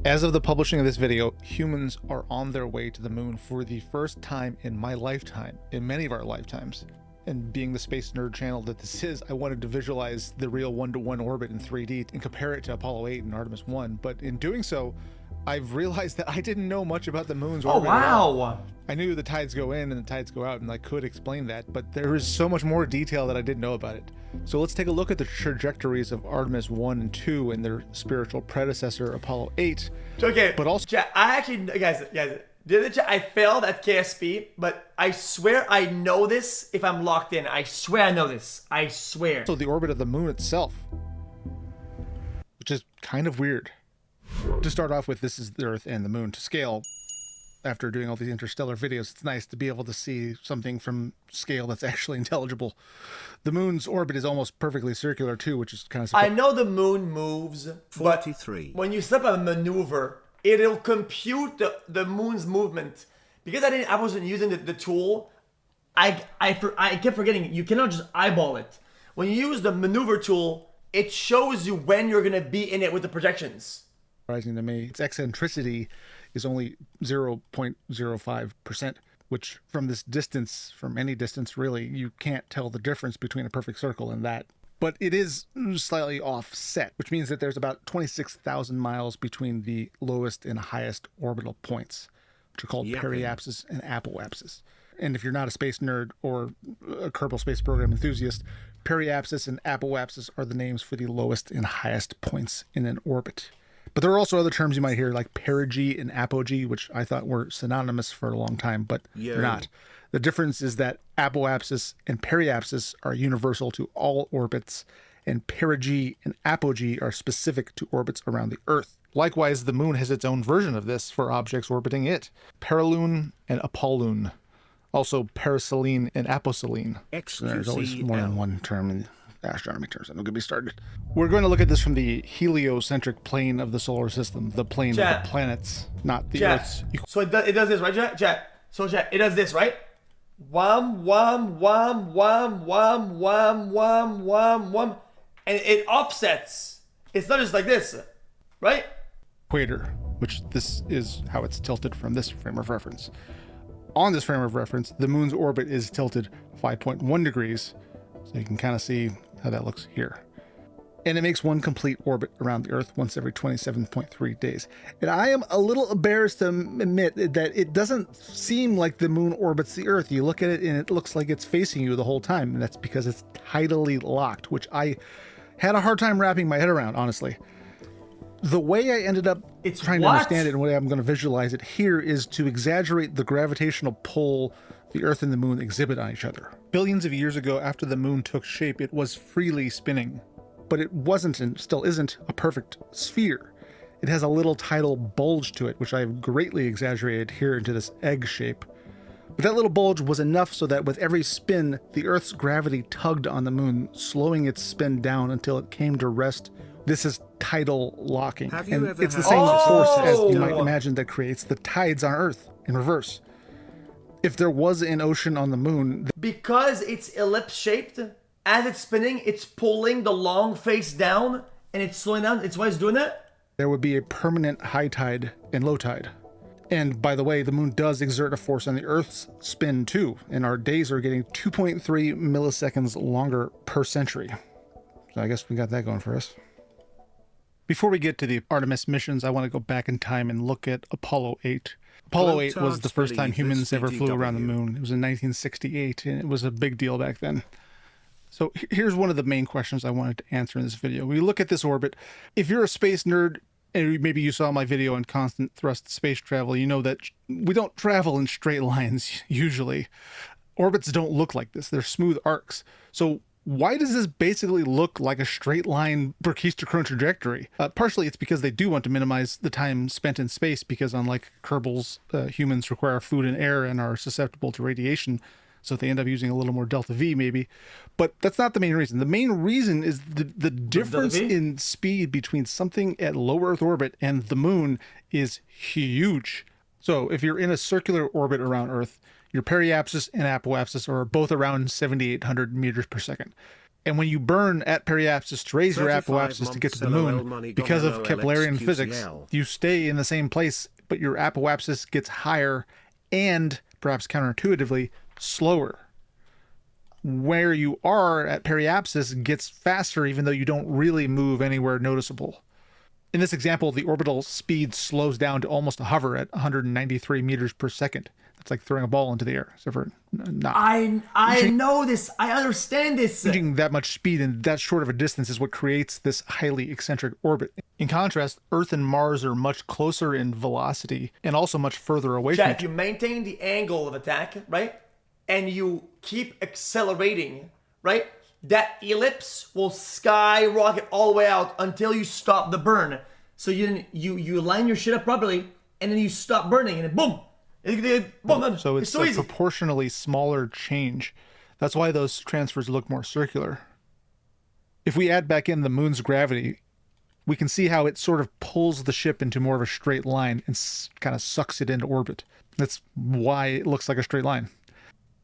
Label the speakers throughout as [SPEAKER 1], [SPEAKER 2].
[SPEAKER 1] As of the publishing of this video, humans are on their way to the moon for the first time in my lifetime, in many of our lifetimes. And being the space nerd channel that this is, I wanted to visualize the real one-to-one orbit in 3D and compare it to Apollo 8 and Artemis 1. But in doing so, I've realized that I didn't know much about the moon's orbit.
[SPEAKER 2] Oh, wow.
[SPEAKER 1] I knew the tides go in and the tides go out, and I could explain that, but there is so much more detail that I didn't know about it. So let's take a look at the trajectories of Artemis 1 and 2 and their spiritual predecessor, Apollo 8.
[SPEAKER 2] Okay,
[SPEAKER 1] but also,
[SPEAKER 2] I actually, guys, I failed at KSP, but I swear I know this if I'm locked in. I swear I know this. I swear.
[SPEAKER 1] So the orbit of the moon itself, which is kind of weird. To start off with, this is the Earth and the moon to scale. After doing all these interstellar videos, it's nice to be able to see something from scale that's actually intelligible. The moon's orbit is almost perfectly circular too, which is kind of
[SPEAKER 2] I know the moon moves,
[SPEAKER 3] 43.
[SPEAKER 2] But when you set up a maneuver, it'll compute the moon's movement. Because I wasn't using the tool, I kept forgetting you cannot just eyeball it. When you use the maneuver tool, it shows you when you're gonna be in it with the projections.
[SPEAKER 1] Surprising to me, its eccentricity is only 0.05%, which from this distance, from any distance really, you can't tell the difference between a perfect circle and that. But it is slightly offset, which means that there's about 26,000 miles between the lowest and highest orbital points, which are called periapsis and apoapsis. And if you're not a space nerd or a Kerbal Space Program enthusiast, periapsis and apoapsis are the names for the lowest and highest points in an orbit. But there are also other terms you might hear like perigee and apogee, which I thought were synonymous for a long time, but they're not. The difference is that apoapsis and periapsis are universal to all orbits, and perigee and apogee are specific to orbits around the Earth. Likewise, the moon has its own version of this for objects orbiting it. Perilune and apolune. Also periselene and aposelene. So there's always more than one term in astronomy terms. I'm going to be started. We're going to look at this from the heliocentric plane of the solar system, the plane of the planets, not the Earth's.
[SPEAKER 2] So it does this, right, Chat? So Chat, it does this, right? Wham, wham, wham, wham, wham, wham, wham, wham, wham. And it offsets. It's not just like this, right?
[SPEAKER 1] Equator, which this is how it's tilted from this frame of reference. On this frame of reference, the moon's orbit is tilted 5.1 degrees. So you can kind of see how that looks here. And it makes one complete orbit around the Earth once every 27.3 days. And I am a little embarrassed to admit that it doesn't seem like the moon orbits the Earth. You look at it and it looks like it's facing you the whole time. And that's because it's tidally locked, which I had a hard time wrapping my head around, honestly. The way I ended up trying to understand it and the way I'm going to visualize it here is to exaggerate the gravitational pull the Earth and the moon exhibit on each other. Billions of years ago, after the moon took shape, it was freely spinning, but it wasn't and still isn't a perfect sphere. It has a little tidal bulge to it, which I've greatly exaggerated here into this egg shape. But that little bulge was enough so that with every spin, the Earth's gravity tugged on the moon, slowing its spin down until it came to rest. This is tidal locking, and it's the same force as you might imagine that creates the tides on Earth in reverse. If there was an ocean on the moon...
[SPEAKER 2] Because it's ellipse-shaped, as it's spinning, it's pulling the long face down, and it's slowing down. It's why it's doing that?
[SPEAKER 1] There would be a permanent high tide and low tide. And by the way, the moon does exert a force on the Earth's spin too, and our days are getting 2.3 milliseconds longer per century. So I guess we got that going for us. Before we get to the Artemis missions, I want to go back in time and look at Apollo 8. Apollo 8 was the first time humans ever flew around the moon. It was in 1968, and it was a big deal back then. So here's one of the main questions I wanted to answer in this video. We look at this orbit. If you're a space nerd, and maybe you saw my video on constant thrust space travel, you know that we don't travel in straight lines usually. Orbits don't look like this. They're smooth arcs. So why does this basically look like a straight line Berkeister-Crone trajectory? Partially it's because they do want to minimize the time spent in space, because unlike Kerbals, humans require food and air and are susceptible to radiation. So they end up using a little more delta V maybe. But that's not the main reason. The main reason is the difference in speed between something at low Earth orbit and the moon is huge. So if you're in a circular orbit around Earth, your periapsis and apoapsis are both around 7,800 meters per second. And when you burn at periapsis to raise your apoapsis to get to the moon, because of Keplerian physics, you stay in the same place, but your apoapsis gets higher and, perhaps counterintuitively, slower. Where you are at periapsis gets faster even though you don't really move anywhere noticeable. In this example, the orbital speed slows down to almost a hover at 193 meters per second. It's like throwing a ball into the air, except for not.
[SPEAKER 2] I know this. I understand this.
[SPEAKER 1] Changing that much speed in that short of a distance is what creates this highly eccentric orbit. In contrast, Earth and Mars are much closer in velocity and also much further away from
[SPEAKER 2] If you maintain the angle of attack, right, and you keep accelerating, right, that ellipse will skyrocket all the way out until you stop the burn. So you line your shit up properly, and then you stop burning, and then boom.
[SPEAKER 1] So it's a proportionally smaller change. That's why those transfers look more circular. If we add back in the moon's gravity, we can see how it sort of pulls the ship into more of a straight line and kind of sucks it into orbit. That's why it looks like a straight line.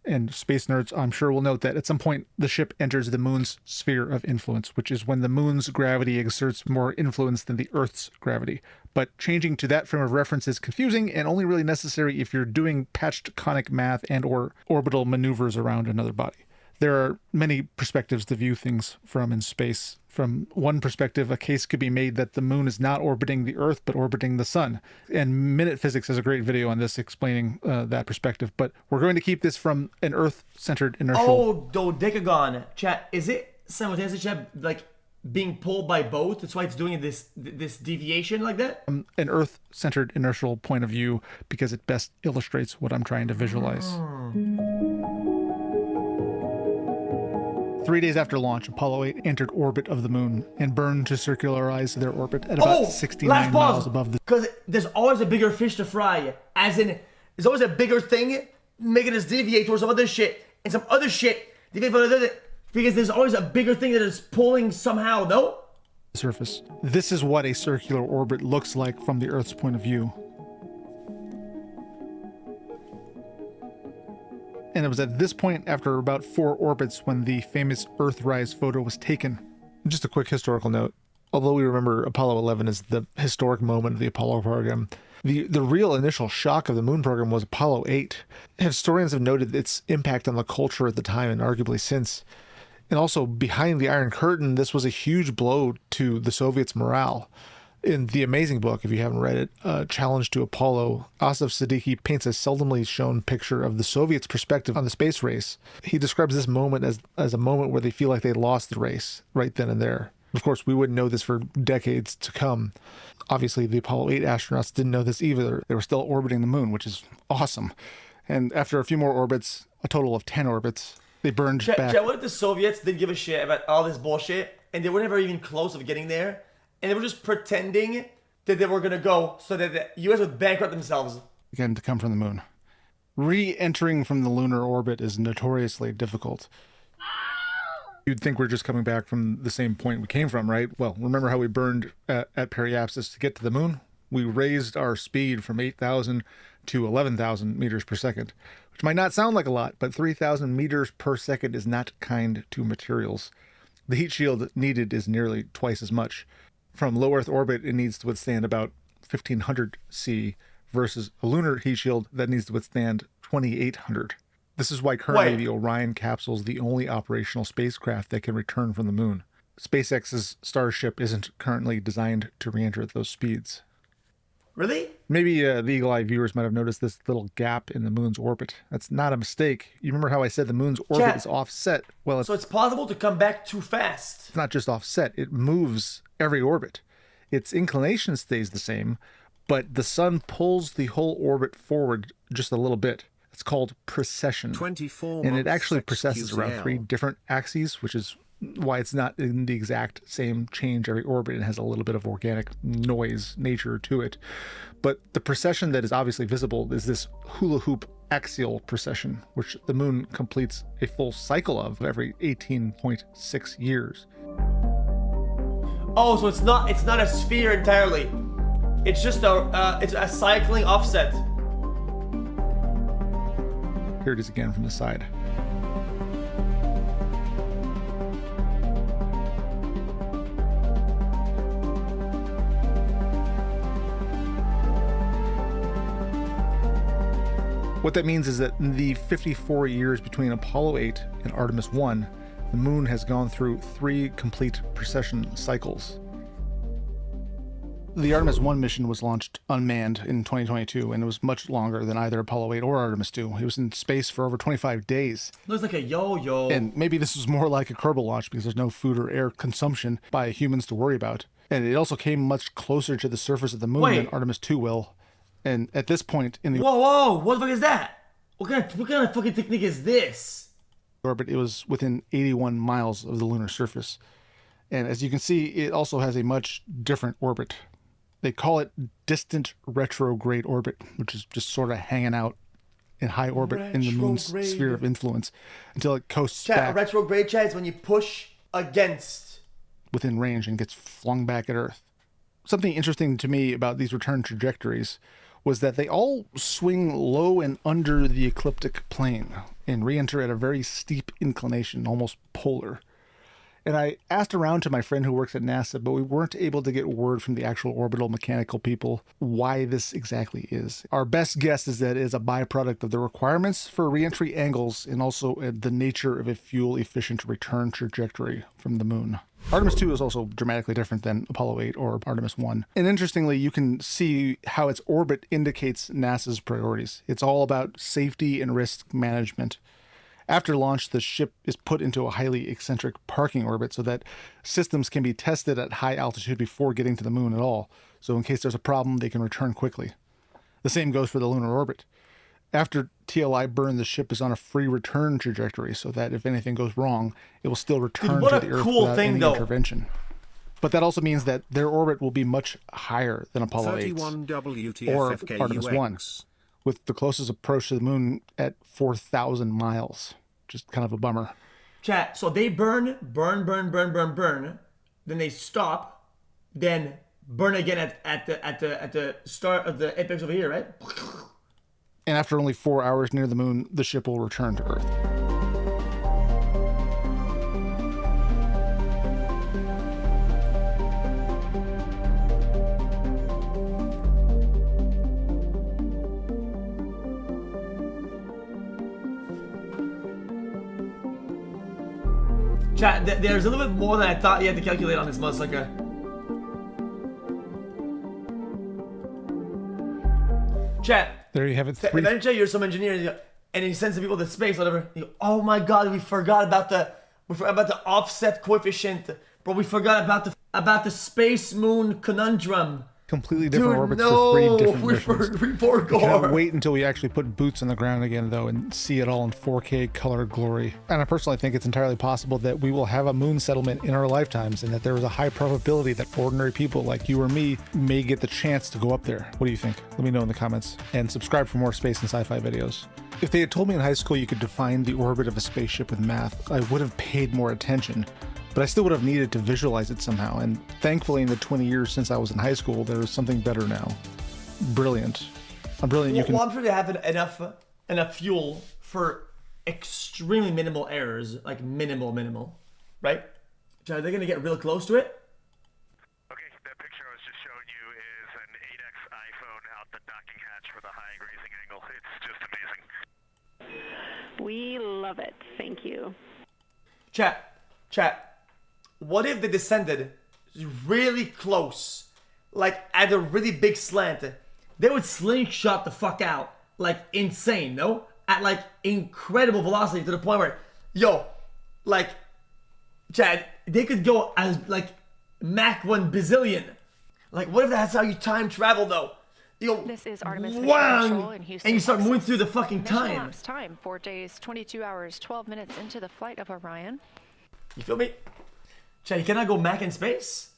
[SPEAKER 1] And space nerds, I'm sure, will note that at some point the ship enters the moon's sphere of influence, which is when the moon's gravity exerts more influence than the Earth's gravity. But changing to that frame of reference is confusing and only really necessary if you're doing patched conic math and or orbital maneuvers around another body. There are many perspectives to view things from in space. From one perspective, a case could be made that the moon is not orbiting the Earth, but orbiting the sun. And Minute Physics has a great video on this explaining that perspective. But we're going to keep this from an Earth-centered inertial...
[SPEAKER 2] Oh, dodecagon. Chat, is it simultaneously, chat, like, being pulled by both? That's why it's doing this deviation like that?
[SPEAKER 1] An Earth-centered inertial point of view, because it best illustrates what I'm trying to visualize. 3 days after launch, Apollo 8 entered orbit of the moon and burned to circularize their orbit at about 69 miles above the...
[SPEAKER 2] Because there's always a bigger fish to fry. As in, there's always a bigger thing making us deviate towards some other shit. And some other shit deviate from other... Because there's always a bigger thing that is pulling somehow, no?
[SPEAKER 1] Surface. This is what a circular orbit looks like from the Earth's point of view. And it was at this point, after about 4 orbits, when the famous Earthrise photo was taken. Just a quick historical note. Although we remember Apollo 11 as the historic moment of the Apollo program, the real initial shock of the moon program was Apollo 8. Historians have noted its impact on the culture at the time and arguably since. And also, behind the Iron Curtain, this was a huge blow to the Soviets' morale. In the amazing book, if you haven't read it, Challenge to Apollo, Asif Siddiqui paints a seldomly shown picture of the Soviets' perspective on the space race. He describes this moment as a moment where they feel like they lost the race right then and there. Of course, we wouldn't know this for decades to come. Obviously, the Apollo 8 astronauts didn't know this either. They were still orbiting the moon, which is awesome. And after a few more orbits, a total of 10 orbits, they burned back.
[SPEAKER 2] What if the Soviets didn't give a shit about all this bullshit, and they were never even close of getting there? And they were just pretending that they were going to go so that the U.S. would bankrupt themselves.
[SPEAKER 1] Again, to come from the moon. Re-entering from the lunar orbit is notoriously difficult. You'd think we're just coming back from the same point we came from, right? Well, remember how we burned at periapsis to get to the moon? We raised our speed from 8,000 to 11,000 meters per second, which might not sound like a lot, but 3,000 meters per second is not kind to materials. The heat shield needed is nearly twice as much. From low Earth orbit, it needs to withstand about 1,500 C versus a lunar heat shield that needs to withstand 2,800. This is why currently the Orion capsule is the only operational spacecraft that can return from the moon. SpaceX's Starship isn't currently designed to re-enter at those speeds.
[SPEAKER 2] Really?
[SPEAKER 1] Maybe the eagle-eye viewers might have noticed this little gap in the moon's orbit. That's not a mistake. You remember how I said the moon's orbit is offset? Well,
[SPEAKER 2] so it's possible to come back too fast.
[SPEAKER 1] It's not just offset. It moves every orbit. Its inclination stays the same, but the sun pulls the whole orbit forward just a little bit. It's called precession.
[SPEAKER 3] 24
[SPEAKER 1] and it actually precesses
[SPEAKER 3] xQc.
[SPEAKER 1] around 3 different axes, which is why it's not in the exact same change every orbit. It has a little bit of organic noise nature to it. But the precession that is obviously visible is this hula hoop axial precession, which the moon completes a full cycle of every 18.6 years.
[SPEAKER 2] Oh, so it's not a sphere entirely. It's just a cycling offset.
[SPEAKER 1] Here it is again from the side. What that means is that in the 54 years between Apollo 8 and Artemis 1, the moon has gone through 3 complete precession cycles. The Artemis 1 mission was launched unmanned in 2022, and it was much longer than either Apollo 8 or Artemis 2. It was in space for over 25 days.
[SPEAKER 2] Looks like a yo-yo.
[SPEAKER 1] And maybe this was more like a Kerbal launch because there's no food or air consumption by humans to worry about. And it also came much closer to the surface of the moon than Artemis 2 will. And at this point in the
[SPEAKER 2] Whoa, what the fuck is that? What kind of fucking technique is this?
[SPEAKER 1] Orbit, it was within 81 miles of the lunar surface. And as you can see, it also has a much different orbit. They call it distant retrograde orbit, which is just sort of hanging out in high orbit in the moon's sphere of influence until it coasts back.
[SPEAKER 2] Retrograde, Chad, is when you push against
[SPEAKER 1] within range and gets flung back at Earth. Something interesting to me about these return trajectories was that they all swing low and under the ecliptic plane and re-enter at a very steep inclination, almost polar. And I asked around to my friend who works at NASA, but we weren't able to get word from the actual orbital mechanical people why this exactly is. Our best guess is that it is a byproduct of the requirements for reentry angles and also the nature of a fuel-efficient return trajectory from the moon. Artemis 2 is also dramatically different than Apollo 8 or Artemis 1. And interestingly, you can see how its orbit indicates NASA's priorities. It's all about safety and risk management. After launch, the ship is put into a highly eccentric parking orbit so that systems can be tested at high altitude before getting to the moon at all. So in case there's a problem, they can return quickly. The same goes for the lunar orbit. After TLI burn, the ship is on a free return trajectory so that if anything goes wrong, it will still return to the Earth without any intervention. But that also means that their orbit will be much higher than Apollo 8 or Artemis 1, with the closest approach to the moon at 4,000 miles. Just kind of a bummer.
[SPEAKER 2] Chat, so they burn, then they stop, then burn again at the start of the apex over here, right?
[SPEAKER 1] And after only 4 hours near the moon, the ship will return to Earth.
[SPEAKER 2] Chat, there's a little bit more than I thought you had to calculate on this motherfucker. Chat.
[SPEAKER 1] There you have it.
[SPEAKER 2] Eventually, you're some engineer, and he sends the people to space, whatever. You go, oh my god, we forgot about the offset coefficient, bro. We forgot about the space moon conundrum.
[SPEAKER 1] Completely different orbits for 3 different missions.
[SPEAKER 2] We forgot.
[SPEAKER 1] Can't wait until we actually put boots on the ground again, though, and see it all in 4K color glory. And I personally think it's entirely possible that we will have a moon settlement in our lifetimes, and that there is a high probability that ordinary people like you or me may get the chance to go up there. What do you think? Let me know in the comments. And subscribe for more space and sci-fi videos. If they had told me in high school you could define the orbit of a spaceship with math, I would have paid more attention. But I still would have needed to visualize it somehow, and thankfully in the 20 years since I was in high school, there is something better now. Brilliant. I'm brilliant.
[SPEAKER 2] Well, I'm sure they have enough fuel for extremely minimal errors, like minimal, right? So are they gonna get real close to it?
[SPEAKER 3] Okay, that picture I was just showing you is an 8X iPhone out the docking hatch with a high grazing angle. It's just amazing.
[SPEAKER 4] We love it. Thank you.
[SPEAKER 2] Chat. What if they descended really close, like at a really big slant? They would slingshot the fuck out, like insane, no? At like incredible velocity to the point where, yo, like, Chad, they could go as like Mach 1 bazillion. Like, what if that's how you time travel, though? You go,
[SPEAKER 4] this is Artemis
[SPEAKER 2] wow,
[SPEAKER 4] in Houston,
[SPEAKER 2] and you start
[SPEAKER 4] Texas.
[SPEAKER 2] moving through the fucking time.
[SPEAKER 4] Elapsed time, 4 days, 22 hours, 12 minutes into the flight of Orion.
[SPEAKER 2] You feel me? Chad, you cannot go Mach in space?